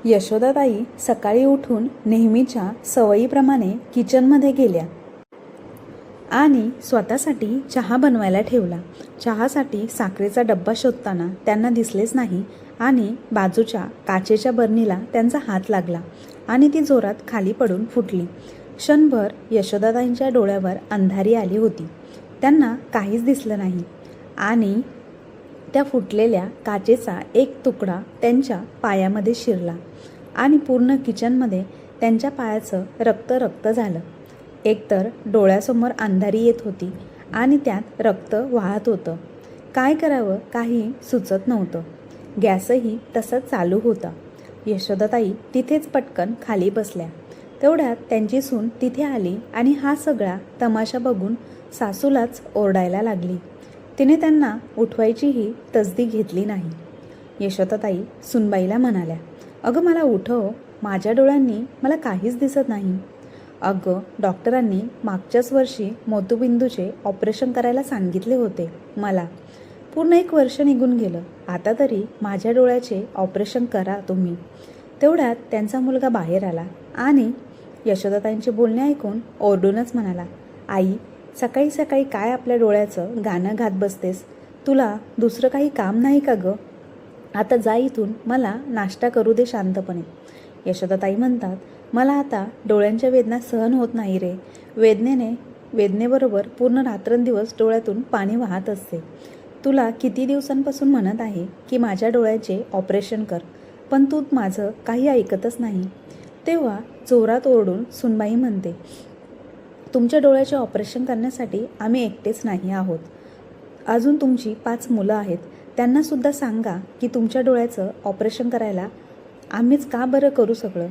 यशोदाताई सकाळी उठून नेहमीच्या सवयीप्रमाणे किचनमध्ये गेल्या आणि स्वतःसाठी चहा बनवायला ठेवला. चहासाठी साखरेचा डब्बा शोधताना त्यांना दिसलेच नाही आणि बाजूच्या काचेच्या बरणीला त्यांचा हात लागला आणि ती जोरात खाली पडून फुटली. क्षणभर यशोदाताईंच्या डोळ्यावर अंधारी आली होती. त्यांना काहीच दिसलं नाही आणि त्या फुटलेल्या काचेचा एक तुकडा त्यांच्या पायामध्ये शिरला आणि पूर्ण किचनमध्ये त्यांच्या पायाचं रक्त रक्त झालं. एकतर डोळ्यासमोर अंधारी येत होती आणि त्यात रक्त वाहत होतं. काय करावं काही सुचत नव्हतं. गॅसही तसाच चालू होता. यशोदाताई तिथेच पटकन खाली बसल्या. तेवढ्यात त्यांची सून तिथे आली आणि हा सगळा तमाशा बघून सासूलाच ओरडायला लागली. तिने त्यांना उठवायचीही तसदी घेतली नाही. यशोदाताई सुनबाईला म्हणाल्या, "अगं मला उठव, माझ्या डोळ्यांनी मला काहीच दिसत नाही." "अगं डॉक्टरांनी मागच्याच वर्षी मोतीबिंदूचे ऑपरेशन करायला सांगितले होते मला. पूर्ण 1 वर्ष निघून गेलं. आता तरी माझ्या डोळ्याचे ऑपरेशन करा तुम्ही." तेवढ्यात त्यांचा मुलगा बाहेर आला आणि यशोदाताईंचे बोलणे ऐकून ओरडूनच म्हणाला, "आई, सकाळी सकाळी काय आपल्या डोळ्याचं गाणं घात बसतेस? तुला दुसरं काही काम नाही का गं? आता जा इथून, मला नाश्ता करू दे शांतपणे." यशोदाताई म्हणतात, "मला आता डोळ्यांच्या वेदना सहन होत नाही रे. वेदनेबरोबर पूर्ण रात्रंदिवस डोळ्यातून पाणी वाहत असते. तुला किती दिवसांपासून म्हणत आहे की माझ्या डोळ्याचे ऑपरेशन कर, पण तू माझं काही ऐकतच नाही." तेव्हा जोरात ओरडून सुनबाई म्हणते, "तुमच्या डोळ्याचे ऑपरेशन करण्यासाठी आम्ही एकटेच नाही आहोत. अजून तुमची 5 मुलं आहेत. त्यांनासुद्धा सांगा की तुमच्या डोळ्याचं ऑपरेशन करायला आम्हीच का बरं करू सगळं.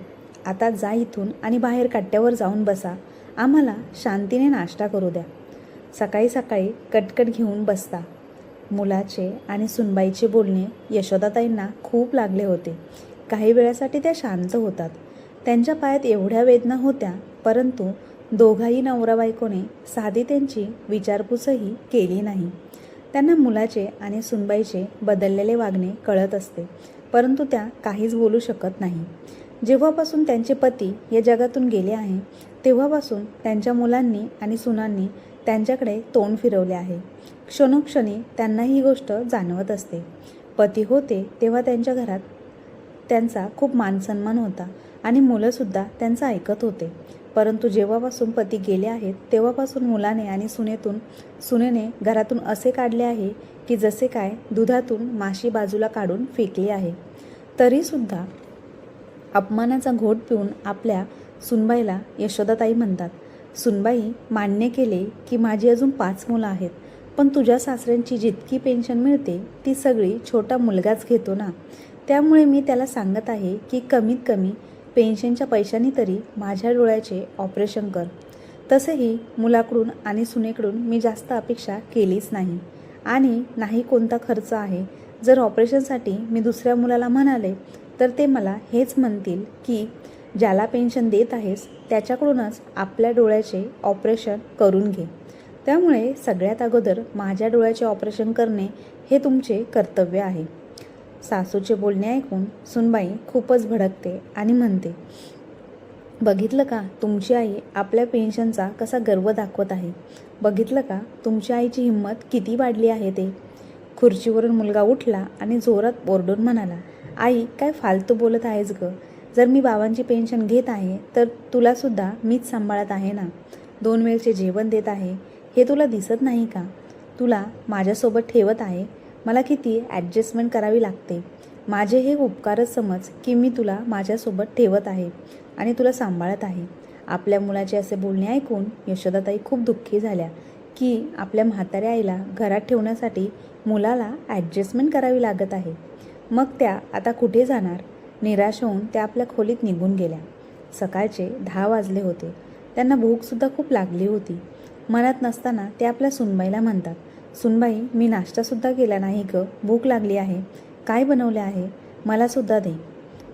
आता जा इथून आणि बाहेर कट्ट्यावर जाऊन बसा. आम्हाला शांतीने नाश्ता करू द्या." सकाळी सकाळी कटकट घेऊन बसता. मुलाचे आणि सुनबाईचे बोलणे यशोदाताईंना खूप लागले होते. काही वेळासाठी त्या शांत होतात. त्यांच्या पायात एवढ्या वेदना होत्या, परंतु दोघाही नवरा बायकोने साधी त्यांची विचारपूसही केली नाही. त्यांना मुलाचे आणि सुनबाईचे बदललेले वागणे कळत असते, परंतु त्या काहीच बोलू शकत नाही. जेव्हापासून त्यांचे पती या जगातून गेले आहे, तेव्हापासून त्यांच्या मुलांनी आणि सुनांनी त्यांच्याकडे तोंड फिरवले आहे. क्षणोक्षणी त्यांना ही गोष्ट जाणवत असते. पती होते तेव्हा त्यांच्या घरात त्यांचा खूप मानसन्मान होता आणि मुलंसुद्धा त्यांचं ऐकत होते. परंतु जेव्हापासून पती गेले आहेत, तेव्हापासून मुलाने आणि सुनेने घरातून असे काढले आहे की जसे काय दुधातून माशी बाजूला काढून फेकली आहे. तरीसुद्धा अपमानाचा घोट पिऊन आपल्या सुनबाईला यशोदाताई म्हणतात, "सुनबाई, मान्य केले की माझी अजून 5 मुलं आहेत, पण तुझ्या सासऱ्यांची जितकी पेन्शन मिळते ती सगळी छोटा मुलगाच घेतो ना. त्यामुळे मी त्याला सांगत आहे की कमीत कमी पेन्शनच्या पैशांनी तरी माझ्या डोळ्याचे ऑपरेशन कर." तसेही मुलाकडून आणि सुनेकडून मी जास्त अपेक्षा केलीच नाही आणि नाही कोणता खर्च आहे. जर ऑपरेशनसाठी मी दुसऱ्या मुलाला म्हणाले तर ते मला हेच म्हणतील की ज्याला पेन्शन देत आहेस त्याच्याकडूनच आपल्या डोळ्याचे ऑपरेशन करून घे. त्यामुळे सगळ्यात अगोदर माझ्या डोळ्याचे ऑपरेशन करणे हे तुमचे कर्तव्य आहे. सासूचे बोलणे ऐकून सुनबाई खूपच भडकते आणि म्हणते, "बघितलं का, तुमची आई आपल्या पेन्शनचा कसा गर्व दाखवत आहे. बघितलं का, तुमच्या आईची हिंमत किती वाढली आहे ते." खुर्चीवरून मुलगा उठला आणि जोरात ओरडून म्हणाला, "आई, काय फालतू बोलत आहेस गं? जर मी बाबांची पेन्शन घेत आहे तर तुलासुद्धा मीच सांभाळत आहे ना. 2 वेळचे जेवण देत आहे. हे तुला दिसत नाही का? तुला माझ्यासोबत ठेवत आहे. मला किती ॲडजस्टमेंट करावी लागते. माझे हे उपकारच समज की मी तुला माझ्यासोबत ठेवत आहे आणि तुला सांभाळत आहे." आपल्या मुलाचे असे बोलणे ऐकून यशोदाताई खूप दुःखी झाल्या की आपल्या म्हाताऱ्या आईला घरात ठेवण्यासाठी मुलाला ॲडजस्टमेंट करावी लागत आहे. मग त्या आता कुठे जाणार? निराश होऊन त्या आपल्या खोलीत निघून गेल्या. सकाळचे 10 वाजले होते. त्यांना भूकसुद्धा खूप लागली होती. मनात नसताना ते आपल्या सुनबाईला म्हणतात, "सुनबाई, मी नाश्तासुद्धा केला नाही गं. भूक लागली आहे. काय बनवले आहे? मलासुद्धा दे."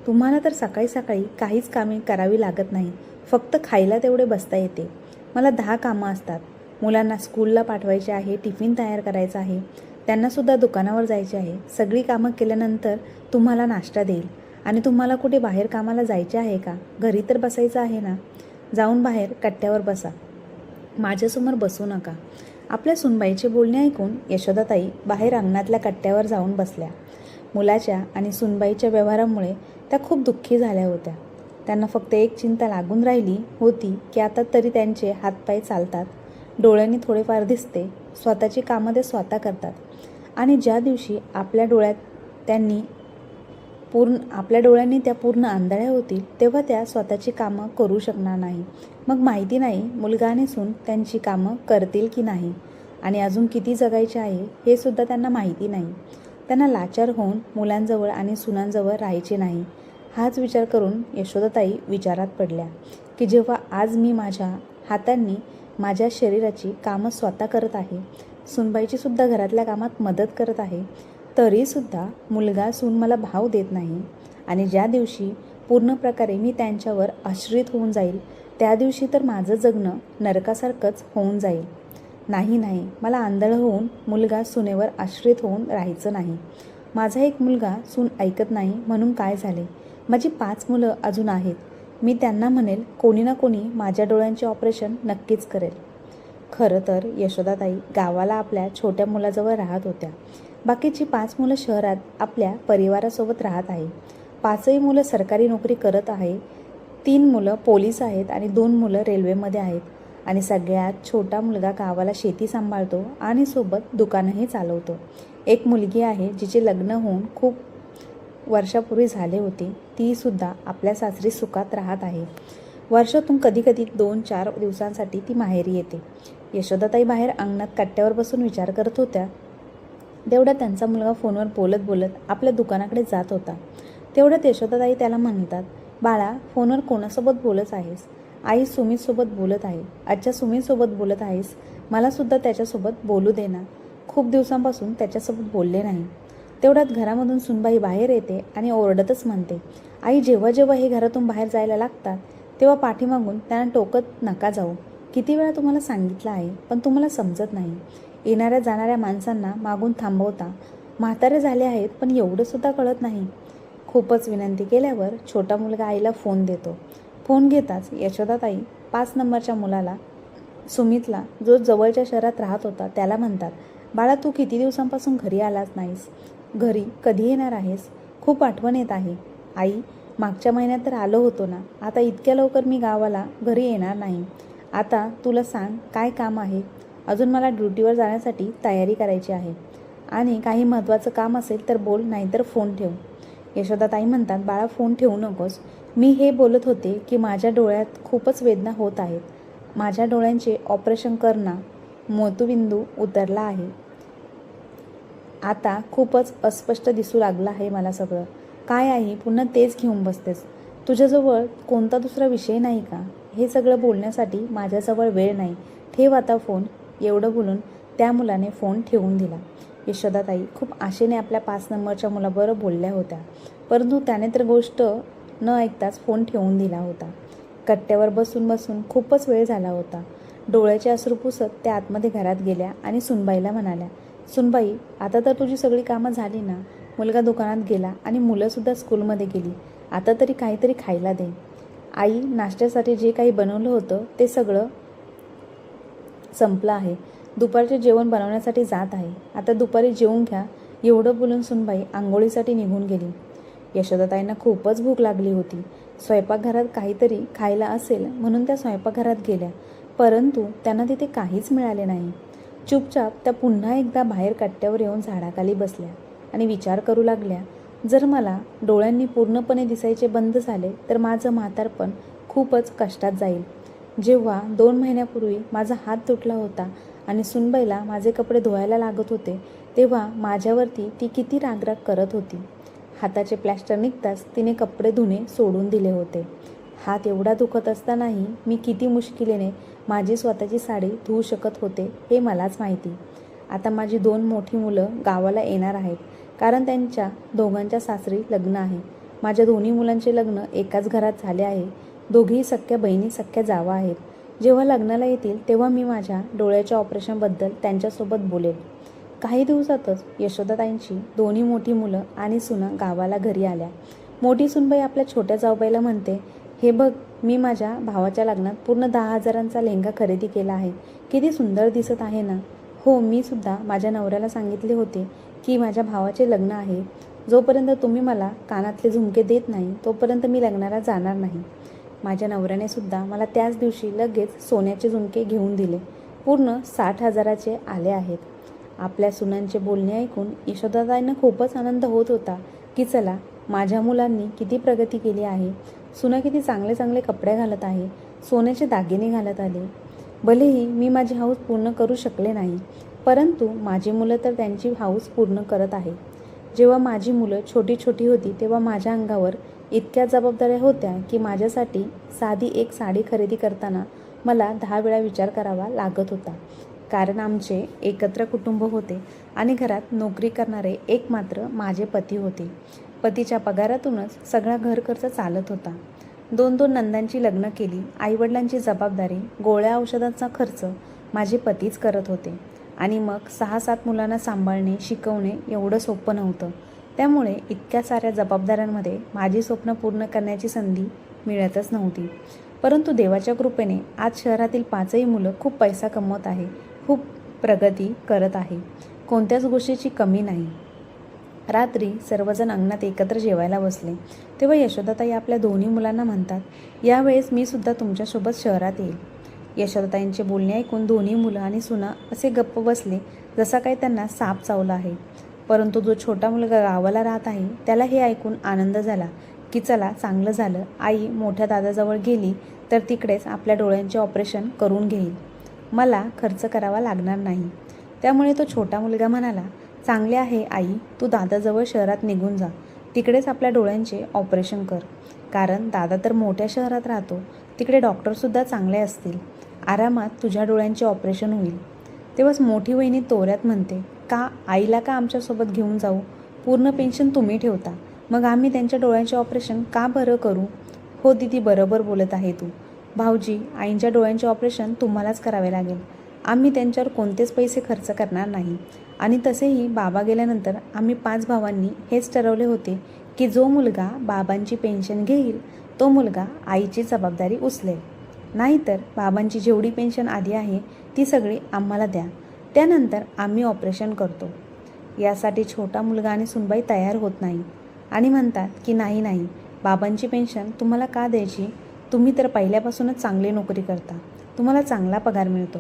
"तुम्हाला तर सकाळी सकाळी काहीच कामे करावी लागत नाही. फक्त खायला तेवढे बसता येते. मला 10 कामं असतात. मुलांना स्कूलला पाठवायचे आहे, टिफिन तयार करायचा आहे, त्यांनासुद्धा दुकानावर जायचे आहे. सगळी कामं केल्यानंतर तुम्हाला नाश्ता देईल आणि तुम्हाला कुठे बाहेर कामाला जायचे आहे का? घरी तर बसायचं आहे ना? जाऊन बाहेर कट्ट्यावर बसा, माझ्यासमोर बसू नका. आपल्या सुनबाईचे बोलणे ऐकून यशोदाताई बाहेर अंगणातल्या कट्ट्यावर जाऊन बसल्या. मुलाच्या आणि सुनबाईच्या व्यवहारामुळे त्या खूप दुःखी झाल्या होत्या. त्यांना फक्त एक चिंता लागून राहिली होती की आता तरी त्यांचे हातपाय चालतात, डोळ्यांनी थोडेफार दिसते, स्वतःची कामं ते स्वतः करतात. आणि ज्या दिवशी आपल्या डोळ्यांनी त्या पूर्ण आंधळ्या होतील तेव्हा त्या स्वतःची कामं करू शकणार नाही. मग माहिती नाही मुलगा आणि सून त्यांची कामं करतील की नाही, आणि अजून किती जगायचे आहे हे सुद्धा त्यांना माहिती नाही. त्यांना लाचार होऊन मुलांजवळ आणि सुनांजवळ राहायचे नाही. हाच विचार करून यशोदाताई विचारात पडल्या की जेव्हा आज मी माझ्या हातांनी माझ्या शरीराची कामं स्वतः करत आहे, सूनबाईची सुद्धा घरातल्या कामात मदत करत आहे, तरीसुद्धा मुलगा सून मला भाव देत नाही, आणि ज्या दिवशी पूर्ण प्रकारे मी त्यांच्यावर आश्रित होऊन जाईल त्या दिवशी तर माझं जगणं नरकासारखंच होऊन जाईल. नाही, मला आंधळ होऊन मुलगा सुनेवर आश्रित होऊन राहायचं नाही. माझा एक मुलगा सून ऐकत नाही म्हणून काय झाले? माझी 5 मुलं अजून आहेत. मी त्यांना म्हणेल कोणी ना कोणी माझ्या डोळ्यांचे ऑपरेशन नक्कीच करेल. खरं तर यशोदाताई गावाला आपल्या छोट्या मुलाजवळ राहत होत्या. बाकीची 5 मुलं शहरात आपल्या परिवारासोबत राहत आहे. 5ही मुलं सरकारी नोकरी करत आहे. 3 मुलं पोलीस आहेत आणि 2 मुलं रेल्वेमध्ये आहेत. आणि सगळ्यात छोटा मुलगा गावाला शेती सांभाळतो आणि सोबत दुकानही चालवतो. एक मुलगी आहे जिचे लग्न होऊन खूप वर्षापूर्वी झाले होते. ती सुद्धा आपल्या सासरी सुखात राहत आहे. वर्षातून कधीकधी 2-4 दिवसांसाठी ती माहेरी येते. यशोदाताई बाहेर अंगणात कट्ट्यावर बसून विचार करत होत्या. तेवढ्यात त्यांचा मुलगा फोनवर बोलत बोलत आपल्या दुकानाकडे जात होता. तेवढ्यात यशोदाताई त्याला म्हणतात, बाळा, फोनवर कोणासोबत बोलत आहेस? आई सुमीतसोबत बोलत आहे. अच्छा, सुमीतसोबत बोलत आहेस? मला सुद्धा त्याच्यासोबत बोलू दे ना. खूप दिवसांपासून त्याच्यासोबत बोलले नाही. तेवढ्यात घरामधून सुनबाई बाहेर येते आणि ओरडतच म्हणते, आई, जेव्हा जेव्हा हे घरातून बाहेर जायला लागतात तेव्हा पाठीमागून त्यांना टोकत नका जाऊ. किती वेळा तुम्हाला सांगितलं आहे, पण तुम्हाला समजत नाही. येणाऱ्या जाणाऱ्या माणसांना मागून थांबवता. म्हातारे झाले आहेत पण एवढंसुद्धा कळत नाही. खूपच विनंती केल्यावर छोटा मुलगा आईला फोन देतो. फोन घेताच यशोदाताई 5 नंबरच्या मुलाला, सुमितला, जो जवळच्या शहरात राहत होता, त्याला म्हणतात, बाळा, तू किती दिवसांपासून घरी आलाच नाहीस. घरी कधी येणार आहेस? खूप आठवण येत आहे. आई, मागच्या महिन्यात तर आलो होतो ना. आता इतक्या लवकर मी गावाला घरी येणार नाही. आता तुला सांग, काय काम आहे? अजून मला ड्युटीवर जाण्यासाठी तयारी करायची आहे. आणि काही महत्त्वाचं काम असेल तर बोल, नाहीतर फोन ठेव. यशोदाताई म्हणतात, बाळा, फोन ठेवू नकोस. मी हे बोलत होते की माझ्या डोळ्यात खूपच वेदना होत आहेत. माझ्या डोळ्यांचे ऑपरेशन करणं, मोतीबिंदू उतरला आहे. आता खूपच अस्पष्ट दिसू लागलं आहे मला सगळं. काय आहे, पुन्हा तेच घेऊन बसतेस? तुझ्याजवळ कोणता दुसरा विषय नाही का? हे सगळं बोलण्यासाठी माझ्याजवळ वेळ नाही. ठेव आता फोन. एवढं बोलून त्या मुलाने फोन ठेवून दिला. यशोदाताई खूप आशेने आपल्या 5 नंबरच्या मुलाबरोबर बोलल्या होत्या, परंतु त्याने तर गोष्ट न ऐकताच फोन ठेवून दिला होता. कट्ट्यावर बसून बसून खूपच वेळ झाला होता. डोळ्याचे अश्रू पुसत त्या आतमध्ये घरात गेल्या आणि सुनबाईला म्हणाल्या, सुनबाई, आता तर तुझी सगळी कामं झाली ना. मुलगा दुकानात गेला आणि मुलंसुद्धा स्कूलमध्ये गेली. आता तरी काहीतरी खायला दे. आई, नाश्त्यासाठी जे काही बनवलं होतं ते सगळं संपलं आहे. दुपारचे जेवण बनवण्यासाठी जात आहे. आता दुपारी जेवून घ्या. एवढं बोलून सुनबाई आंघोळीसाठी निघून गेली. यशोदाताईंना खूपच भूक लागली होती. स्वयंपाकघरात काहीतरी खायला असेल म्हणून त्या स्वयंपाकघरात गेल्या, परंतु त्यांना तिथे काहीच मिळाले नाही. चुपचाप त्या पुन्हा एकदा बाहेर कट्ट्यावर येऊन झाडाखाली बसल्या आणि विचार करू लागल्या, जर मला डोळ्यांनी पूर्णपणे दिसायचे बंद झाले तर माझं म्हातारपण खूपच कष्टात जाईल. जेव्हा 2 महिन्यापूर्वी माझा हात तुटला होता आणि सुनबाईला माझे कपडे धुवायला लागत होते, तेव्हा माझ्यावरती ती किती रागराग करत होती. हाताचे प्लॅस्टर निघताच तिने कपडे धुणे सोडून दिले होते. हात एवढा दुखत असतानाही मी किती मुश्किलीने माझी स्वतःची साडी धुवू शकत होते हे मलाच माहिती. आता माझी 2 मोठी मुलं गावाला येणार आहेत, कारण त्यांच्या दोघांच्या सासरी लग्न आहे. माझ्या दोन्ही मुलांचे लग्न एकाच घरात झाले आहे. दोघीही सख्या बहिणी, सख्या जावा आहेत. जेव्हा लग्नाला येतील तेव्हा मी माझ्या डोळ्याच्या ऑपरेशनबद्दल त्यांच्यासोबत बोलेल. काही दिवसातच यशोदाताईंची दोन्ही मोठी मुलं आणि सुना गावाला घरी आल्या. मोठी सुनबाई आपल्या छोट्या जाऊबाईला म्हणते, हे बघ, मी माझ्या भावाच्या लग्नात पूर्ण 10,000चा लेहंगा खरेदी केला आहे. किती सुंदर दिसत आहे ना. हो, मी सुद्धा माझ्या नवऱ्याला सांगितले होते की माझ्या भावाचे लग्न आहे. जोपर्यंत तुम्ही मला कानातले झुमके देत नाही तोपर्यंत मी लग्नाला जाणार नाही. माझ्या नवऱ्याने सुद्धा मला त्याच दिवशी लगेच सोन्याचे झुमके घेऊन दिले. पूर्ण 60,000चे आले आहेत. आपल्या सुनांचे बोलणे ऐकून यशोदाताईंना खूपच आनंद होत होता की चला, माझ्या मुलांनी किती प्रगती केली आहे. सुना किती चांगले चांगले कपडे घालत आहे, सोन्याचे दागिने घालत आले. भलेही मी माझी हौस पूर्ण करू शकले नाही, परंतु माझी मुलं तर त्यांची हौस पूर्ण करत आहे. जेव्हा माझी मुलं छोटी छोटी होती तेव्हा माझ्या अंगावर इतक्या जबाबदाऱ्या होत्या की माझ्यासाठी साधी एक साडी खरेदी करताना मला 10 वेळा विचार करावा लागत होता. कारण आमचे एकत्र कुटुंब होते आणि घरात नोकरी करणारे एक मात्र माझे पती होते. पतीच्या पगारातूनच सगळा घर खर्च चालत होता. 2-2 नंदांची लग्न केली. आईवडिलांची जबाबदारी, गोळ्या औषधांचा खर्च माझे पतीच करत होते. आणि मग 6-7 मुलांना सांभाळणे, शिकवणे एवढं सोपं नव्हतं. त्यामुळे इतक्या साऱ्या जबाबदाऱ्यांमध्ये माझी स्वप्न पूर्ण करण्याची संधी मिळतच नव्हती. परंतु देवाच्या कृपेने आज शहरातील 5ही मुलं खूप पैसा कमवत आहे, खूप प्रगती करत आहे. कोणत्याच गोष्टीची कमी नाही. रात्री सर्वजण अंगणात एकत्र जेवायला बसले तेव्हा यशोदाताई आपल्या दोन्ही मुलांना म्हणतात, यावेळेस मी सुद्धा तुमच्यासोबत शहरात येईल. यशोदाताईंचे बोलणे ऐकून दोन्ही मुलं आणि सुना असे गप्प बसले जसा काही त्यांना साप चावला आहे. परंतु जो छोटा मुलगा गावाला राहत आहे त्याला हे ऐकून आनंद झाला की चला, चांगलं झालं, आई मोठ्या दादाजवळ गेली तर तिकडेच आपल्या डोळ्यांचे ऑपरेशन करून घेईल, मला खर्च करावा लागणार नाही. त्यामुळे तो छोटा मुलगा म्हणाला, चांगले आहे आई, तू दादाजवळ शहरात निघून जा, तिकडेच आपल्या डोळ्यांचे ऑपरेशन कर. कारण दादा तर मोठ्या शहरात राहतो, तिकडे डॉक्टरसुद्धा चांगले असतील, आरामात तुझ्या डोळ्यांचे ऑपरेशन होईल. तेव्हाच मोठी वहिनी तोऱ्यात म्हणते, का आईला का आमच्यासोबत घेऊन जाऊ? पूर्ण पेन्शन तुम्ही ठेवता, मग आम्ही त्यांच्या डोळ्यांचे ऑपरेशन का बरं करू? हो दीदी, बरोबर बोलत आहे तू. भाऊजी, आईंच्या डोळ्यांचे ऑपरेशन तुम्हालाच करावे लागेल. आम्ही त्यांच्यावर कोणतेच पैसे खर्च करणार नाही. आणि तसेही बाबा गेल्यानंतर आम्ही 5 भावांनी हेच ठरवले होते की जो मुलगा बाबांची पेन्शन घेईल तो मुलगा आईची जबाबदारी उचलेल. नाहीतर बाबांची जेवढी पेन्शन आली आहे ती सगळी आम्हाला द्या, त्यानंतर आम्ही ऑपरेशन करतो. यासाठी छोटा मुलगा आणि सुनबाई तयार होत नाही आणि म्हणतात की नाही नाही, बाबांची पेन्शन तुम्हाला का द्यायची? तुम्ही तर पहिल्यापासूनच चांगली नोकरी करता, तुम्हाला चांगला पगार मिळतो,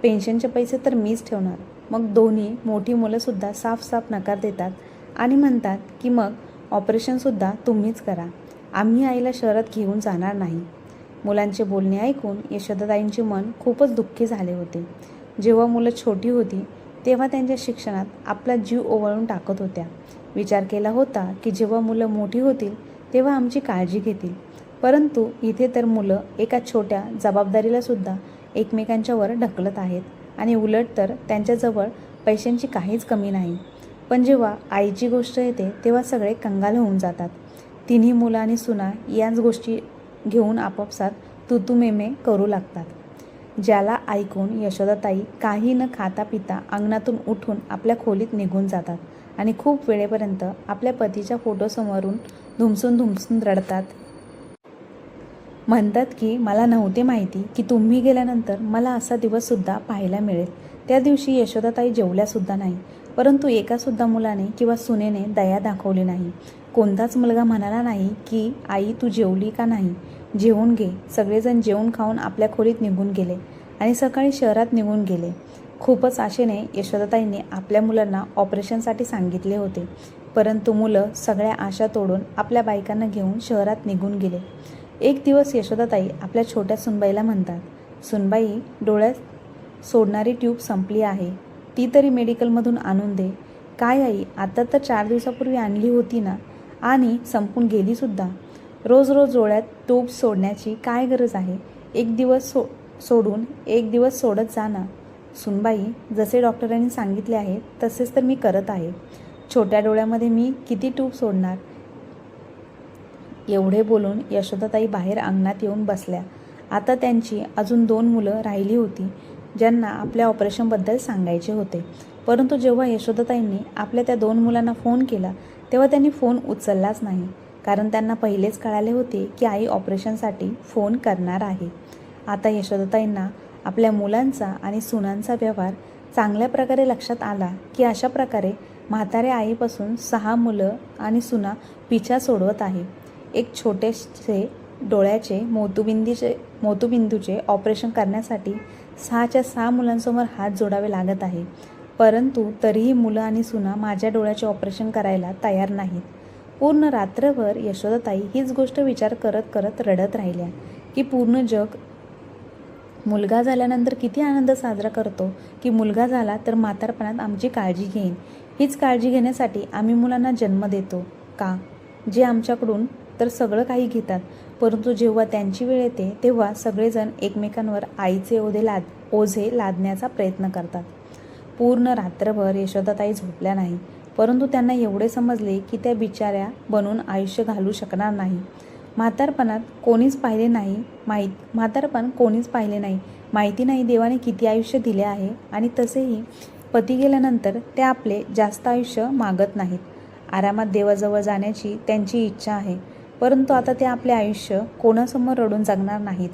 पेन्शनचे पैसे तर मीच ठेवणार. मग दोन्ही मोठी मुलंसुद्धा साफ नकार देतात आणि म्हणतात की मग ऑपरेशनसुद्धा तुम्हीच करा, आम्ही आईला शहरात घेऊन जाणार नाही. मुलांचे बोलणे ऐकून यशोदाताईंचे मन खूपच दुःखी झाले होते. जेव्हा मुलं छोटी होती तेव्हा त्यांच्या शिक्षणात आपला जीव ओवाळून टाकत होत्या. विचार केला होता की जेव्हा मुलं मोठी होतील तेव्हा आमची काळजी घेतील. परंतु इथे तर मुलं एका छोट्या जबाबदारीलासुद्धा एकमेकांच्यावर ढकलत आहेत आणि उलट तर त्यांच्याजवळ पैशांची काहीच कमी नाही. पण जेव्हा आईची गोष्ट येते तेव्हा सगळे कंगाल होऊन जातात. तिन्ही मुलं आणि सुना याच गोष्टी घेऊन आपापसात तुतुमेमे करू लागतात. ज्याला ऐकून यशोदाताई काही न खाता पिता अंगणातून उठून आपल्या खोलीत निघून जातात आणि खूप वेळेपर्यंत आपल्या पतीच्या फोटोसमोरून धुमसून रडतात. म्हणतात की मला नव्हते माहिती की तुम्ही गेल्यानंतर मला असा दिवससुद्धा पाहायला मिळेल. त्या दिवशी यशोदाताई जेवल्यासुद्धा नाही, परंतु एकासुद्धा मुलाने किंवा सुनेने दया दाखवली नाही. कोणताच मुलगा म्हणाला नाही की आई तू जेवली का नाही, जेवून घे. सगळेजण जेवून खाऊन आपल्या खोलीत निघून गेले आणि सकाळी शहरात निघून गेले. खूपच आशेने यशोदाताईंनी आपल्या मुलांना ऑपरेशनसाठी सांगितले होते, परंतु मुलं सगळ्या आशा तोडून आपल्या बायकांना घेऊन शहरात निघून गेले. एक दिवस यशोदाताई आपल्या छोट्या सुनबाईला म्हणतात, सुनबाई, डोळ्यात सोडणारी ट्यूब संपली आहे, ती तरी मेडिकलमधून आणून दे. काय आई, आता तर 4 दिवसापूर्वी आणली होती ना, आणि संपून गेलीसुद्धा. रोज डोळ्यात ट्यूब सोडण्याची काय गरज आहे? एक दिवस सोडून एक दिवस सोडत जा ना. सुनबाई, जसे डॉक्टरांनी सांगितले आहे तसेच तर मी करत आहे. छोट्या डोळ्यामध्ये मी किती ट्यूब सोडणार? एवढे बोलून यशोदाताई बाहेर अंगणात येऊन बसल्या. आता त्यांची अजून 2 मुलं राहिली होती ज्यांना आपल्या ऑपरेशनबद्दल सांगायचे होते. परंतु जेव्हा यशोदाताईंनी आपल्या त्या 2 मुलांना फोन केला तेव्हा त्यांनी फोन उचललाच नाही. कारण त्यांना पहिलेच कळाले होते की आई ऑपरेशनसाठी फोन करणार आहे. आता यशोदाताईंना आपल्या मुलांचा आणि सुनांचा व्यवहार चांगल्या प्रकारे लक्षात आला की अशा प्रकारे म्हाताऱ्या आईपासून 6 मुलं आणि सुना पिछा सोडवत आहे. एक छोटेसे डोळ्याचे मोतीबिंदूचे ऑपरेशन करण्यासाठी 6च्या 6 मुलांसमोर हात जोडावे लागत आहे. परंतु तरीही मुलं आणि सुना माझ्या डोळ्याचे ऑपरेशन करायला तयार नाहीत. पूर्ण रात्रभर यशोदाताई हीच गोष्ट विचार करत करत रडत राहिल्या की पूर्ण जग मुलगा झाल्यानंतर किती आनंद साजरा करतो की मुलगा झाला तर म्हातारपणात आमची काळजी घेईन. हीच काळजी घेण्यासाठी आम्ही मुलांना जन्म देतो का, जे आमच्याकडून तर सगळं काही घेतात, परंतु जेव्हा त्यांची वेळ येते तेव्हा सगळेजण एकमेकांवर आईचे ओझे लादण्याचा प्रयत्न करतात. पूर्ण रात्रभर यशोदाताई झोपल्या नाही, परंतु त्यांना एवढे समजले की त्या बिचाऱ्या बनून आयुष्य घालू शकणार नाही. म्हातारपण कोणीच पाहिले नाही. माहिती नाही देवाने किती आयुष्य दिले आहे, आणि तसेही पती गेल्यानंतर ते आपले जास्त आयुष्य मागत नाहीत. आरामात देवाजवळ जाण्याची त्यांची इच्छा आहे, परंतु आता ते आपले आयुष्य कोणासमोर रडून जगणार नाहीत.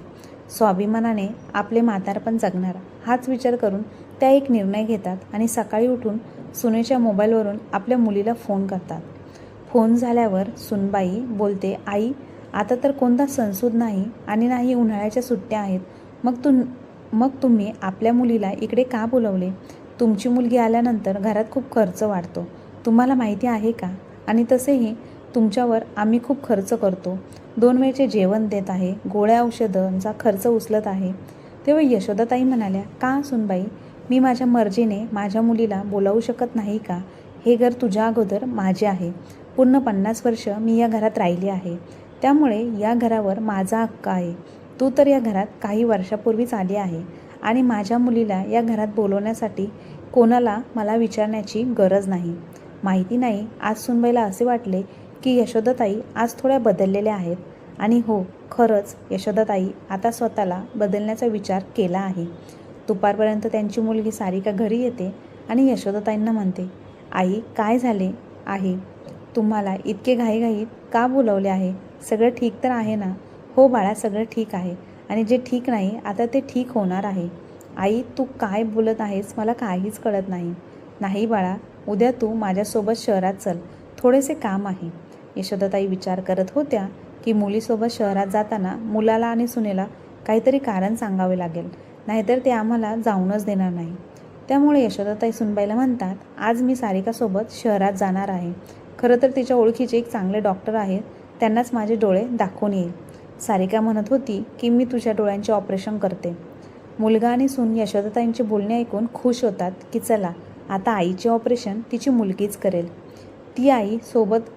स्वाभिमानाने आपले म्हातारपण जगणार, हाच विचार करून त्या एक निर्णय घेतात आणि सकाळी उठून सुनेच्या मोबाईलवरून आपल्या मुलीला फोन करतात. फोन झाल्यावर सुनबाई बोलते, आई आता तर कोणता सणसूद नाही आणि नाही उन्हाळ्याच्या सुट्ट्या आहेत, मग तुम्ही आपल्या मुलीला इकडे का बोलवले? तुमची मुलगी आल्यानंतर घरात खूप खर्च वाढतो, तुम्हाला माहिती आहे का? आणि तसेही तुमच्यावर आम्ही खूप खर्च करतो. 2 वेळचे जेवण देत आहे, गोळ्या औषधांचा खर्च उचलत आहे. तेव्हा यशोदाताई म्हणाल्या, का सुनबाई, मी माझ्या मर्जीने माझ्या मुलीला बोलावू शकत नाही का? हे घर तुझ्या अगोदर माझे आहे. पूर्ण 50 वर्ष मी या घरात राहिली आहे, त्यामुळे या घरावर माझा हक्क आहे. तू तर या घरात काही वर्षापूर्वीच आली आहे आणि माझ्या मुलीला या घरात बोलवण्यासाठी कोणाला मला विचारण्याची गरज नाही. माहिती नाही, आज सुनबाईला असे वाटले की यशोदाताई आज थोड्या बदललेल्या आहेत. आणि हो, खरंच यशोदाताई आता स्वतःला बदलण्याचा विचार केला आहे. दुपारपर्यंत त्यांची मुलगी सारिका घरी येते आणि यशोदाताईंना म्हणते, आई काय झाले आहे? तुम्हाला इतके घाईघाईत का बोलवले आहे? सगळं ठीक तर आहे ना? हो बाळा, सगळं ठीक आहे, आणि जे ठीक नाही आता ते ठीक होणार आहे. आई तू काय बोलत आहेस, मला काहीच कळत नाही. नाही बाळा, उद्या तू माझ्यासोबत शहरात चल, थोडेसे काम आहे. यशोदाताई विचार करत होत्या की मुलीसोबत शहरात जाताना मुलाला आणि सुनेला काहीतरी कारण सांगावे लागेल, नाहीतर ते आम्हाला जाऊनच देणार नाही. त्यामुळे यशोदाताई सुनबाईला म्हणतात, आज मी सारिकासोबत शहरात जाणार आहे. खरं तर तिच्या ओळखीचे एक चांगले डॉक्टर आहेत, त्यांनाच माझे डोळे दाखवून येईल. सारिका म्हणत होती की मी तुझ्या डोळ्यांचे ऑपरेशन करते. मुलगा आणि सून यशोदाताईंचे बोलणे ऐकून खुश होतात की चला, आता आईचे ऑपरेशन तिची मुलगीच करेल. ती आई सोबत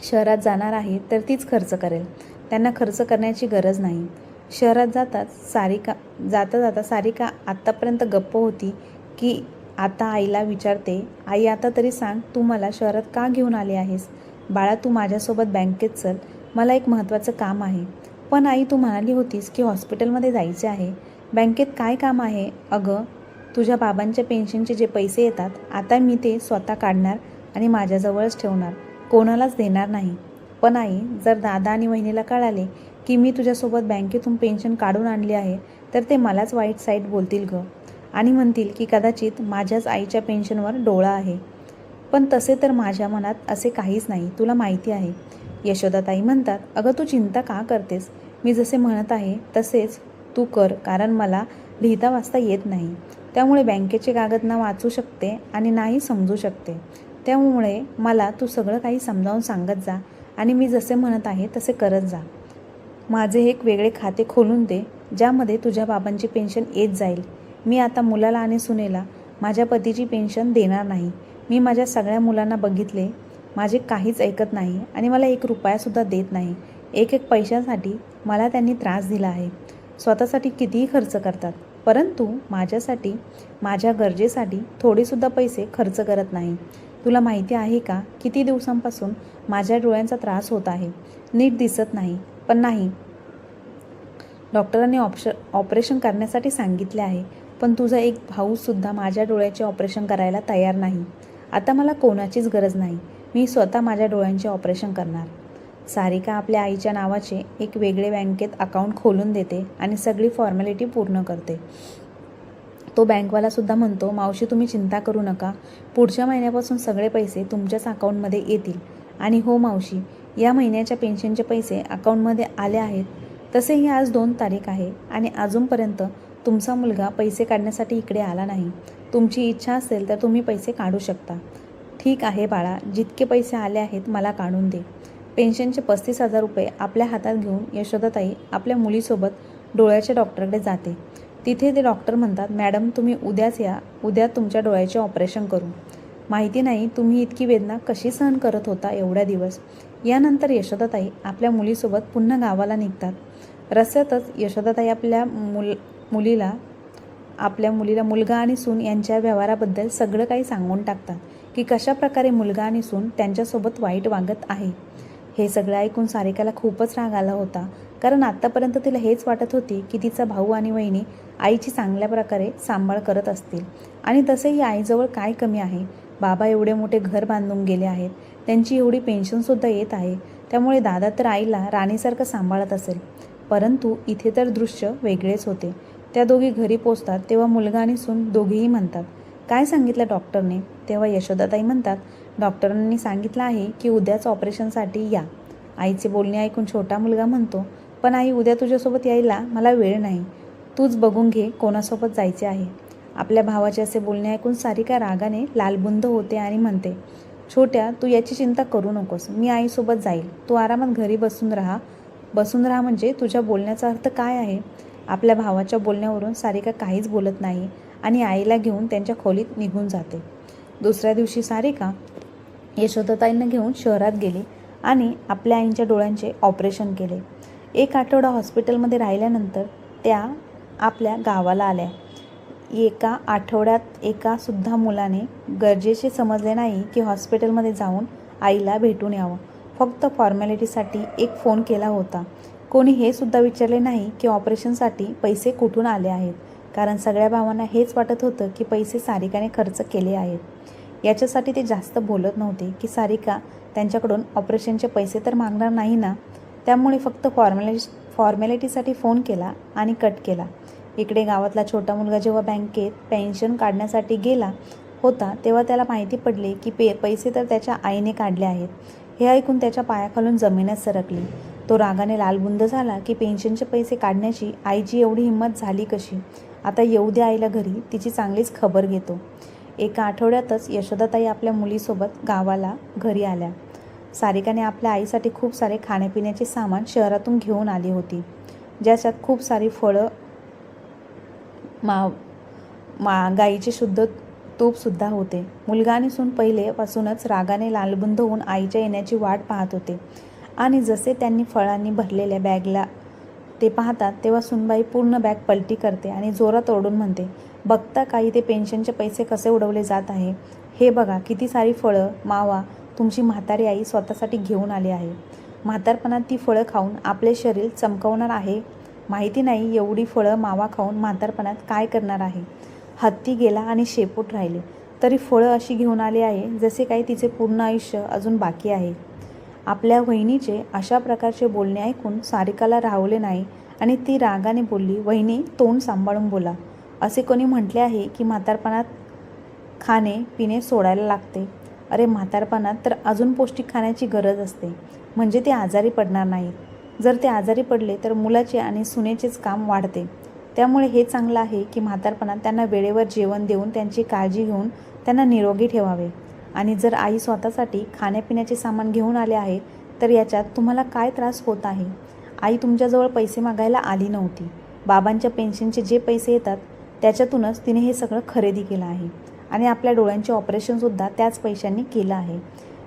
शहरात जाणार आहे तर तीच खर्च करेल, त्यांना खर्च करण्याची गरज नाही. शहरात जाता सारिका आत्तापर्यंत गप्प होती की आता आईला विचारते, आई आता तरी सांग, तू मला शहरात का घेऊन आली आहेस? बाळा तू माझ्यासोबत बँकेत चल, मला एक महत्त्वाचं काम आहे. पण आई तू म्हणाली होतीस की हॉस्पिटलमध्ये जायचे आहे, बँकेत काय काम आहे? अगं तुझ्या बाबांच्या पेन्शनचे जे पैसे येतात, आता मी ते स्वतः काढणार आणि माझ्याजवळच ठेवणार, कोणालाच देणार नाही. पण आई, जर दादा आणि वहिनीला कळाले की मी तुझ्यासोबत बँकेतून पेन्शन काढून आणली आहे तर ते मलाच वाईट साईट बोलतील गं, आणि म्हणतील की कदाचित माझ्याच आईच्या पेन्शनवर डोळा आहे. पण तसे तर माझ्या मनात असे काहीच नाही, तुला माहिती आहे. यशोदाताई म्हणतात, अगं तू चिंता का करतेस? मी जसे म्हणत आहे तसेच तू कर, कारण मला लिहिता वाचता येत नाही, त्यामुळे बँकेचे कागद ना वाचू शकते आणि नाही समजू शकते. त्यामुळे मला तू सगळं काही समजावून सांगत जा आणि मी जसे म्हणत आहे तसे करत जा. माझे एक वेगळे खाते खोलून दे, ज्यामध्ये तुझ्या बाबांची पेन्शन येत जाईल. मी आता मुलाला आणि सुनेला माझ्या पतीची पेन्शन देणार नाही. मी माझ्या सगळ्या मुलांना बघितले, माझे काहीच ऐकत नाही आणि मला 1 रुपयासुद्धा देत नाही. एक पैशासाठी मला त्यांनी त्रास दिला आहे. स्वतःसाठी कितीही खर्च करतात, परंतु माझ्यासाठी, माझ्या गरजेसाठी थोडेसुद्धा पैसे खर्च करत नाही. तुला माहिती आहे का, किती दिवसांपासून माझ्या डोळ्यांचा त्रास होत आहे, नीट दिसत नाही. पण नाही, डॉक्टरांनी ऑपरेशन करण्यासाठी सांगितले आहे, पण तुझा एक भाऊसुद्धा माझ्या डोळ्याचे ऑपरेशन करायला तयार नाही. आता मला कोणाचीच गरज नाही, मी स्वतः माझ्या डोळ्यांचे ऑपरेशन करणार. सारिका आपल्या आईच्या नावाचे एक वेगळे बँकेत अकाउंट खोलून देते आणि सगळी फॉर्मॅलिटी पूर्ण करते. तो बँकवालासुद्धा म्हणतो, मावशी तुम्ही चिंता करू नका, पुढच्या महिन्यापासून सगळे पैसे तुमच्याच अकाउंटमध्ये येतील. आणि हो मावशी, या महिन्याच्या पेन्शनचे पैसे अकाउंटमध्ये आले आहेत. तसेही आज 2 तारीख आहे आणि अजूनपर्यंत तुमचा मुलगा पैसे काढण्यासाठी इकडे आला नाही. तुमची इच्छा असेल तर तुम्ही पैसे काढू शकता. ठीक आहे बाळा, जितके पैसे आले आहेत मला काढून दे. पेन्शनचे 35,000 रुपये आपल्या हातात घेऊन यशोदाताई आपल्या मुलीसोबत डोळ्याच्या डॉक्टरकडे जाते. तिथे ते डॉक्टर म्हणतात, मॅडम तुम्ही उद्याच या, उद्या तुमच्या डोळ्याचे ऑपरेशन करू. माहिती नाही तुम्ही इतकी वेदना कशी सहन करत होता एवढ्या दिवस. यानंतर यशोदाताई आपल्या मुलीसोबत पुन्हा गावाला निघतात. रस्त्यातच यशोदाताई आपल्या मुलीला मुलगा आणि सून यांच्या व्यवहाराबद्दल सगळं काही सांगून टाकतात की कशा प्रकारे मुलगा आणि सून त्यांच्यासोबत वाईट वागत आहे. हे सगळं ऐकून सारिकाला खूपच राग आला होता, कारण आत्तापर्यंत तिला हेच वाटत होते की तिचा भाऊ आणि वहिनी आईची चांगल्या प्रकारे सांभाळ करत असतील. आणि तसेही आईजवळ काय कमी आहे. बाबा एवढे मोठे घर बांधून गेले आहेत, त्यांची एवढी पेन्शनसुद्धा येत आहे, त्यामुळे दादा तर आईला राणीसारखं सांभाळत असेल. परंतु इथे तर दृश्य वेगळेच होते. त्या दोघी घरी पोचतात तेव्हा मुलगा आणि सून दोघेही म्हणतात, काय सांगितलं डॉक्टरने? तेव्हा यशोदाताई म्हणतात, डॉक्टरांनी सांगितलं आहे की उद्याच ऑपरेशनसाठी या. आईचे बोलणे ऐकून छोटा मुलगा म्हणतो, पण आई उद्या तुझ्यासोबत यायला मला वेळ नाही. तूच बघून घे कोणासोबत जायचे आहे. आपल्या भावाचे असे बोलणे ऐकून सारिका रागाने लालबुंद होते आणि म्हणते, छोट्या तू याची चिंता करू नकोस, मी आईसोबत जाईल. तू आरामात घरी बसून राहा. बसून राहा म्हणजे तुझ्या बोलण्याचा अर्थ काय आहे? आपल्या भावाच्या बोलण्यावरून सारिका काहीच बोलत नाही आणि आईला घेऊन त्यांच्या खोलीत निघून जाते. दुसऱ्या दिवशी सारिका यशोदाताईंना घेऊन शहरात गेली आणि आपल्या आईंच्या डोळ्यांचे ऑपरेशन केले. 1 आठवडा हॉस्पिटलमध्ये राहिल्यानंतर त्या आपल्या गावाला आल्या. एका आठवड्यात एकासुद्धा मुलाने गरजेचे समजले नाही की हॉस्पिटलमध्ये जाऊन आईला भेटून यावं. फक्त फॉर्मॅलिटीसाठी एक फोन केला होता. कोणी हे सुद्धा विचारले नाही की ऑपरेशनसाठी पैसे कुठून आले आहेत, कारण सगळ्या भावांना हेच वाटत होतं की पैसे सारिकाने खर्च केले आहेत. याच्यासाठी ते जास्त बोलत नव्हते की सारिका त्यांच्याकडून ऑपरेशनचे पैसे तर मागणार नाही ना. त्यामुळे फक्त फॉर्मॅलिटीसाठी फोन केला आणि कट केला. इकडे गावातला छोटा मुलगा जेव्हा बँकेत पेन्शन काढण्यासाठी गेला होता तेव्हा त्याला माहिती पडले की पैसे तर त्याच्या आईने काढले आहेत. हे ऐकून त्याच्या पायाखालून जमीनच सरकली. तो रागाने लालबुंद झाला की पेन्शनचे पैसे काढण्याची आईची एवढी हिंमत झाली कशी. आता येऊ दे आईला घरी, तिची चांगलीच खबर घेतो. एका आठवड्यातच यशोदाताई आपल्या मुलीसोबत गावाला घरी आल्या. सारिकाने आपल्या आईसाठी खूप सारे खाण्यापिण्याचे सामान शहरातून घेऊन आली होती, ज्याच्यात खूप सारी फळं, गाईचे शुद्ध तूपसुद्धा होते. मुलगा आणि सून पहिलेपासूनच रागाने लालबुंद होऊन आईच्या येण्याची वाट पाहत होते आणि जसे त्यांनी फळांनी भरलेल्या बॅगला ते पाहतात तेव्हा सुनबाई पूर्ण बॅग पलटी करते आणि जोरात ओरडून म्हणते, बघता काही ते पेन्शनचे पैसे कसे उडवले जात आहे. हे बघा किती सारी फळं, मावा तुमची म्हातारी आई स्वतःसाठी घेऊन आली आहे. म्हातारपणात ती फळं खाऊन आपले शरीर चमकवणार आहे. माहिती नाही एवढी फळं मावा खाऊन म्हातारपणात काय करणार आहे. हत्ती गेला आणि शेपूट राहिले तरी फळं अशी घेऊन आली आहे जसे काही तिचे पूर्ण आयुष्य अजून बाकी आहे. आपल्या वहिनीचे अशा प्रकारचे बोलणे ऐकून सारिकाला राहवले नाही आणि ती रागाने बोलली, वहिनी तोंड सांभाळून बोला. असे कोणी म्हटले आहे की म्हातारपणात खाणे पिणे सोडायला लागते. अरे म्हातारपणात तर अजून पौष्टिक खाण्याची गरज असते, म्हणजे ते आजारी पडणार नाहीत. जर ते आजारी पडले तर मुलाचे आणि सुनेचेच काम वाढते. त्यामुळे हे चांगलं आहे की म्हातारपणात त्यांना वेळेवर जेवण देऊन त्यांची काळजी घेऊन त्यांना निरोगी ठेवावे. आणि जर आई स्वतःसाठी खाण्यापिण्याचे सामान घेऊन आले आहे तर याच्यात तुम्हाला काय त्रास होत आहे. आई तुमच्याजवळ पैसे मागायला आली नव्हती. बाबांच्या पेन्शनचे जे पैसे येतात त्याच्यातूनच तिने हे सगळं खरेदी केलं आहे आणि आपल्या डोळ्यांचे ऑपरेशनसुद्धा त्याच पैशांनी केलं आहे.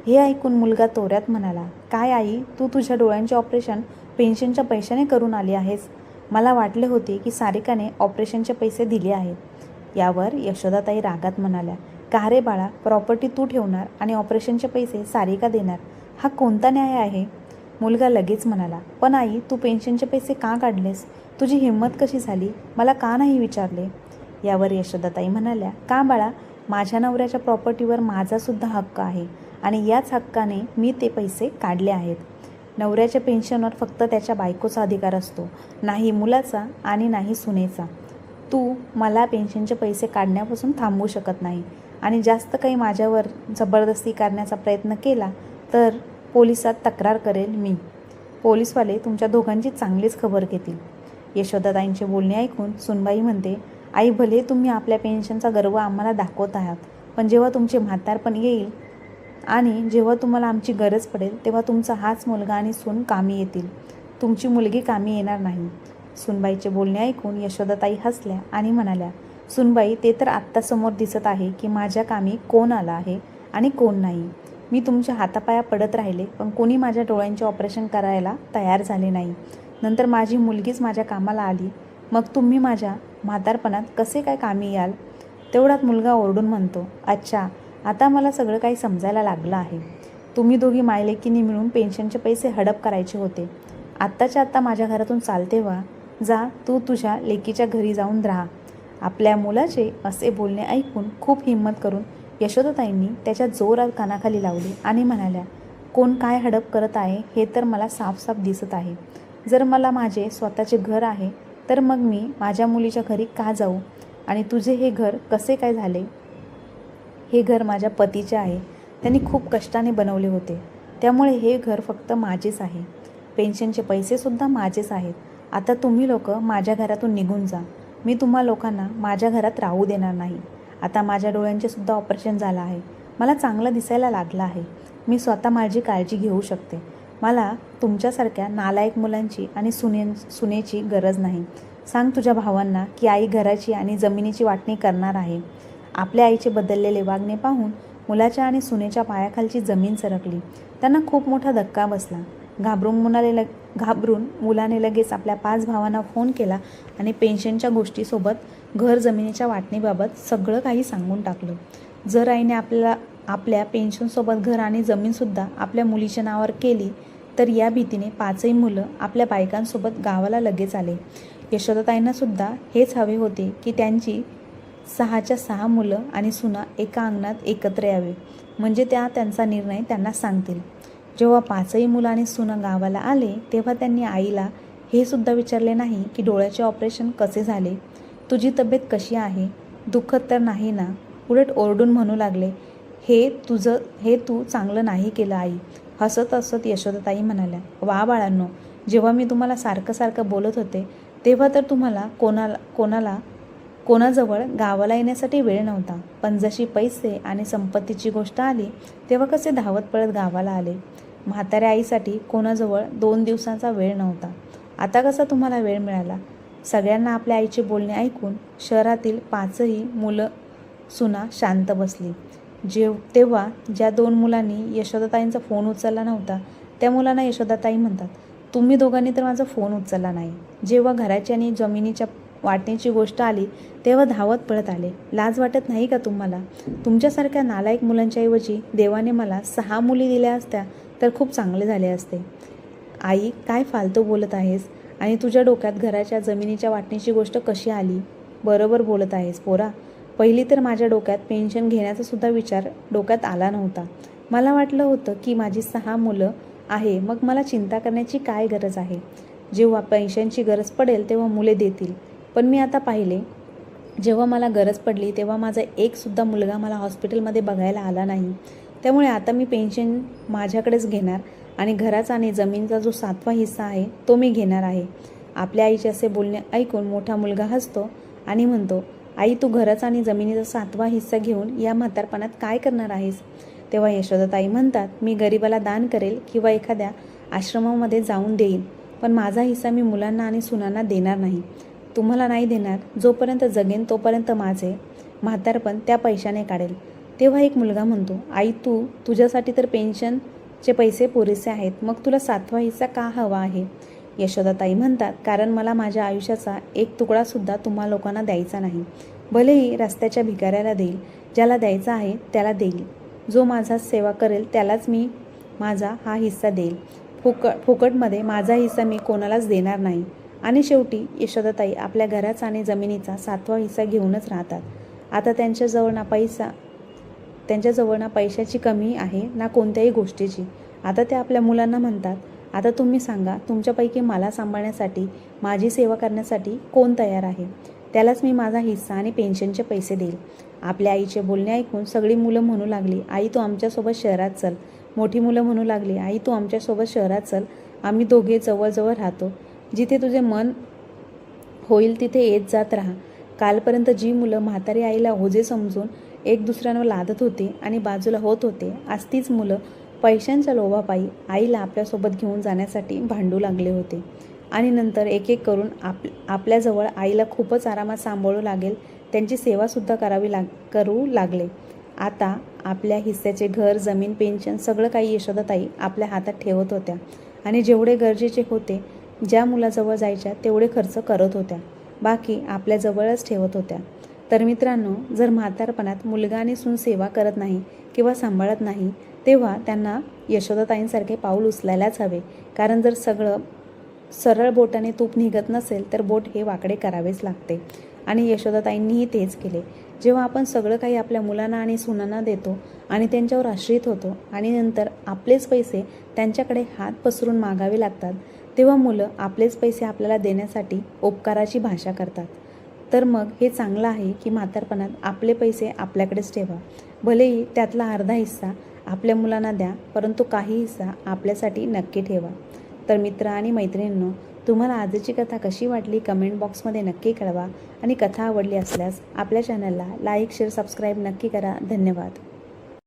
हे ऐकून मुलगा तोऱ्यात म्हणाला, काय आई तू तुझ्या डोळ्यांचे ऑपरेशन पेन्शनच्या पैशाने करून आली आहेस. मला वाटले होते की सारिकाने ऑपरेशनचे पैसे दिले आहेत. यावर यशोदाताई रागात म्हणाल्या, का रे बाळा, प्रॉपर्टी तू ठेवणार आणि ऑपरेशनचे पैसे सारिका देणार, हा कोणता न्याय आहे. मुलगा लगेच म्हणाला, पण आई तू पेन्शनचे पैसे का काढलेस. तुझी हिंमत कशी झाली, मला का नाही विचारले. यावर यशोदाताई म्हणाल्या, का बाळा, माझ्या नवऱ्याच्या प्रॉपर्टीवर माझासुद्धा हक्क आहे आणि याच हक्काने मी ते पैसे काढले आहेत. नवऱ्याच्या पेन्शनवर फक्त त्याच्या बायकोचा अधिकार असतो, नाही मुलाचा आणि नाही सुनेचा. तू मला पेन्शनचे पैसे काढण्यापासून थांबवू शकत नाही आणि जास्त काही माझ्यावर जबरदस्ती करण्याचा प्रयत्न केला तर पोलिसात तक्रार करेल मी. पोलीसवाले तुमच्या दोघांची चांगलीच खबर घेतील. यशोदाताईंचे बोलणे ऐकून सुनबाई म्हणते, आई भले तुम्ही आपल्या पेन्शनचा गर्व आम्हाला दाखवत आहात, पण जेव्हा तुमचे म्हातारपण येईल आणि जेव्हा तुम्हाला आमची गरज पडेल तेव्हा तुमचा हाच मुलगा आणि सून कामी येतील, तुमची मुलगी कामी येणार नाही. सुनबाईचे बोलणे ऐकून यशोदाताई हसल्या आणि म्हणाल्या, सुनबाई ते तर आत्ता समोर दिसत आहे की माझ्या कामी कोण आला आहे आणि कोण नाही. मी तुमच्या हातापाया पडत राहिले पण कोणी माझ्या डोळ्यांचे ऑपरेशन करायला तयार झाले नाही. नंतर माझी मुलगीच माझ्या कामाला आली, मग तुम्ही माझ्या म्हातारपणात कसे काय कामी याल. तेवढ्यात मुलगा ओरडून म्हणतो, अच्छा आता मला सगळं काही समजायला लागलं आहे. तुम्ही दोघी मायलेकीने मिळून पेन्शनचे पैसे हडप करायचे होते. आत्ताच्या आत्ता माझ्या घरातून चालते व्हा, जा तू तुझ्या लेकीच्या घरी जाऊन राहा. आपल्या मुलाचे असे बोलणे ऐकून खूप हिंमत करून यशोदाताईंनी त्याच्या जोरात कानाखाली लावली आणि म्हणाल्या, कोण काय हडप करत आहे हे तर मला साफ दिसत आहे. जर मला माझे स्वतःचे घर आहे तर मग मी माझ्या मुलीच्या घरी का जाऊ. आणि तुझे हे घर कसे काय झाले. हे घर माझ्या पतीचे आहे, त्यांनी खूप कष्टाने बनवले होते, त्यामुळे हे घर फक्त माझेच आहे. पेन्शनचे पैसेसुद्धा माझेच आहेत. आता तुम्ही लोक माझ्या घरातून निघून जा. मी तुम्हा लोकांना माझ्या घरात राहू देणार नाही. आता माझ्या डोळ्यांचे सुद्धा ऑपरेशन झालं आहे, मला चांगलं दिसायला लागलं आहे. मी स्वतः माझी काळजी घेऊ शकते. मला तुमच्यासारख्या नालायक मुलांची आणि सुनेची गरज नाही. सांग तुझ्या भावांना की आई घराची आणि जमिनीची वाटणी करणार आहे. आपल्या आईचे बदललेले वागणे पाहून मुलाच्या आणि सुनेच्या पायाखालची जमीन सरकली. त्यांना खूप मोठा धक्का बसला. घाबरून मुलाने लगेच आपल्या 5 भावांना फोन केला आणि पेन्शनच्या गोष्टीसोबत घर जमिनीच्या वाटणीबाबत सगळं काही सांगून टाकलं. जर आईने आपल्या पेन्शनसोबत घर आणि जमीनसुद्धा आपल्या मुलीच्या नावावर केली तर या भीतीने 5ही मुलं आपल्या बायकांसोबत गावाला लगेच आले. यशोदाताईंनासुद्धा हेच हवे होते की त्यांची 6च्या 6 मुलं आणि सुना एका अंगणात एकत्र यावे, म्हणजे त्यांचा निर्णय त्यांना सांगतील. जेव्हा 5ही मुलं आणि सुना गावाला आले तेव्हा त्यांनी आईला हे सुद्धा विचारले नाही की डोळ्याचे ऑपरेशन कसे झाले, तुझी तब्येत कशी आहे, दुखत तर नाही ना. उलट ओरडून म्हणू लागले, हे तू चांगलं नाही केलं आई. हसत हसत यशोदाताई म्हणाल्या, वा बाळांनो, जेव्हा मी तुम्हाला सारखं बोलत होते तेव्हा तर तुम्हाला कोणाजवळ गावाला येण्यासाठी वेळ नव्हता, पण जशी पैसे आणि संपत्तीची गोष्ट आली तेव्हा कसे धावत पळत गावाला आले. म्हाताऱ्या आईसाठी कोणाजवळ 2 दिवसांचा वेळ नव्हता, आता कसा तुम्हाला वेळ मिळाला. सगळ्यांना आपल्या आईचे बोलणे ऐकून शहरातील 5ही मुलं सुना शांत बसली. तेव्हा ज्या 2 मुलांनी यशोदाताईंचा फोन उचलला नव्हता त्या मुलांना यशोदाताई म्हणतात, तुम्ही दोघांनी तर माझा फोन उचलला नाही. जेव्हा घराची आणि जमिनीच्या वाटण्याची गोष्ट आली तेव्हा धावत पळत आले. लाज वाटत नाही का तुम्हाला. तुमच्यासारख्या नालायक मुलांच्या ऐवजी देवाने मला 6 मुली दिल्या असत्या तर खूप चांगले झाले असते. आई काय फालतू बोलत आहेस आणि तुझ्या डोक्यात घराच्या जमिनीच्या वाटणीची गोष्ट कशी आली. बरोबर बोलत आहेस पोरा. पहिली तर माझ्या डोक्यात पेन्शन घेण्याचा सुद्धा विचार डोक्यात आला नव्हता. मला वाटलं होतं की माझी 6 मुलं आहे, मग मला चिंता करण्याची काय गरज आहे. जेव्हा पेन्शनची गरज पडेल तेव्हा मुले देतील. पण मी आता पाहिले, जेव्हा मला गरज पडली तेव्हा माझा एक सुद्धा मुलगा मला हॉस्पिटलमध्ये बघायला आला नाही. त्यामुळे आता मी पेन्शन माझ्याकडेच घेणार आणि घराचा आणि जमिनीचा जो 7वा हिस्सा आहे तो मी घेणार आहे. आपल्या आईचे असे बोलणे ऐकून मोठा मुलगा हसतो आणि म्हणतो, आई तू घराचा आणि जमिनीचा 7वा हिस्सा घेऊन या म्हातारपणात काय करणार आहेस. तेव्हा यशोदाताई म्हणतात, मी गरिबाला दान करेल किंवा एखाद्या आश्रमामध्ये जाऊन देईन, पण माझा हिस्सा मी मुलांना आणि सुनांना देणार नाही. तुम्हाला नाही देणार. जोपर्यंत जगेन तोपर्यंत माझे म्हातारपण त्या पैशाने काढेल. तेव्हा एक मुलगा म्हणतो, आई तुझ्यासाठी तर पेन्शनचे पैसे पुरेसे आहेत, मग तुला 7वा हिस्सा का हवा आहे. यशोदाताई म्हणतात, कारण मला माझ्या आयुष्याचा एक तुकडासुद्धा तुम्हा लोकांना द्यायचा नाही. भलेही रस्त्याच्या भिकाऱ्याला देईल, ज्याला द्यायचा आहे त्याला देईल, जो माझा सेवा करेल त्यालाच मी माझा हा हिस्सा देईल. फुकटमध्ये माझा हिस्सा मी कोणालाच देणार नाही. आणि शेवटी यशोदाताई आपल्या घराचा आणि जमिनीचा 7वा हिस्सा घेऊनच राहतात. आता त्यांच्याजवळ ना पैशाची कमी आहे ना कोणत्याही गोष्टीची. आता ते आपल्या मुलांना म्हणतात, आता तुम्ही सांगा, तुमच्यापैकी मला सांभाळण्यासाठी, माझी सेवा करण्यासाठी कोण तयार आहे? त्यालाच मी माझा हिस्सा आणि पेन्शनचे पैसे देईल. आपल्या आईचे बोलणे ऐकून सगळी मुलं म्हणू लागली, आई तू आमच्यासोबत शहरात चल. मोठी मुलं म्हणू लागली, आई तू आमच्यासोबत शहरात चल. आम्ही दोघे जवळजवळ राहतो. जिथे तुझे मन होईल तिथे येत जात राहा. कालपर्यंत जी मुलं म्हातारी आईला ओझे समजून एक दुसऱ्यांवर लादत होते आणि बाजूला होत होते, आज तीच मुलं पैशांच्या लोभापायी आईला आपल्यासोबत घेऊन जाण्यासाठी भांडू लागले होते. आणि नंतर एक एक करून आपल्याजवळ आईला खूपच आरामात सांभाळू लागेल, त्यांची सेवासुद्धा करू लागले. आता आपल्या हिस्स्याचे घर, जमीन, पेन्शन सगळं काही यशोदाताई आपल्या हातात ठेवत होत्या आणि जेवढे गरजेचे होते, ज्या मुलाजवळ जायच्या तेवढे खर्च करत होत्या. बाकी आपल्याजवळच ठेवत होत्या. तर मित्रांनो, जर म्हातारपणात मुलगा आणि सून सेवा करत नाही किंवा सांभाळत नाही, तेव्हा त्यांना यशोदाताईंसारखे पाऊल उचलायलाच हवे. कारण जर सगळं सरळ बोटाने तूप निघत नसेल तर बोट हे वाकडे करावेच लागते. आणि यशोदाताईंनीही तेच केले. जेव्हा आपण सगळं काही आपल्या मुलांना आणि सुनांना देतो आणि त्यांच्यावर आश्रित होतो आणि नंतर आपलेच पैसे त्यांच्याकडे हात पसरून मागावे लागतात, तेव्हा मुलं आपलेच पैसे आपल्याला देण्यासाठी उपकाराची भाषा करतात. तर मग हे चांगलं आहे की म्हातारपणात आपले पैसे आपल्याकडेच ठेवा. भलेही त्यातला अर्धा हिस्सा आपल्या मुलांना द्या, परंतु काही हिस्सा आपल्यासाठी नक्की ठेवा. तर मित्र आणि मैत्रिणींनो, तुम्हाला आजची कथा कशी वाटली कमेंट बॉक्समध्ये नक्की कळवा. आणि कथा आवडली असल्यास आपल्या चॅनलला लाईक, शेअर, सबस्क्राईब नक्की करा. धन्यवाद.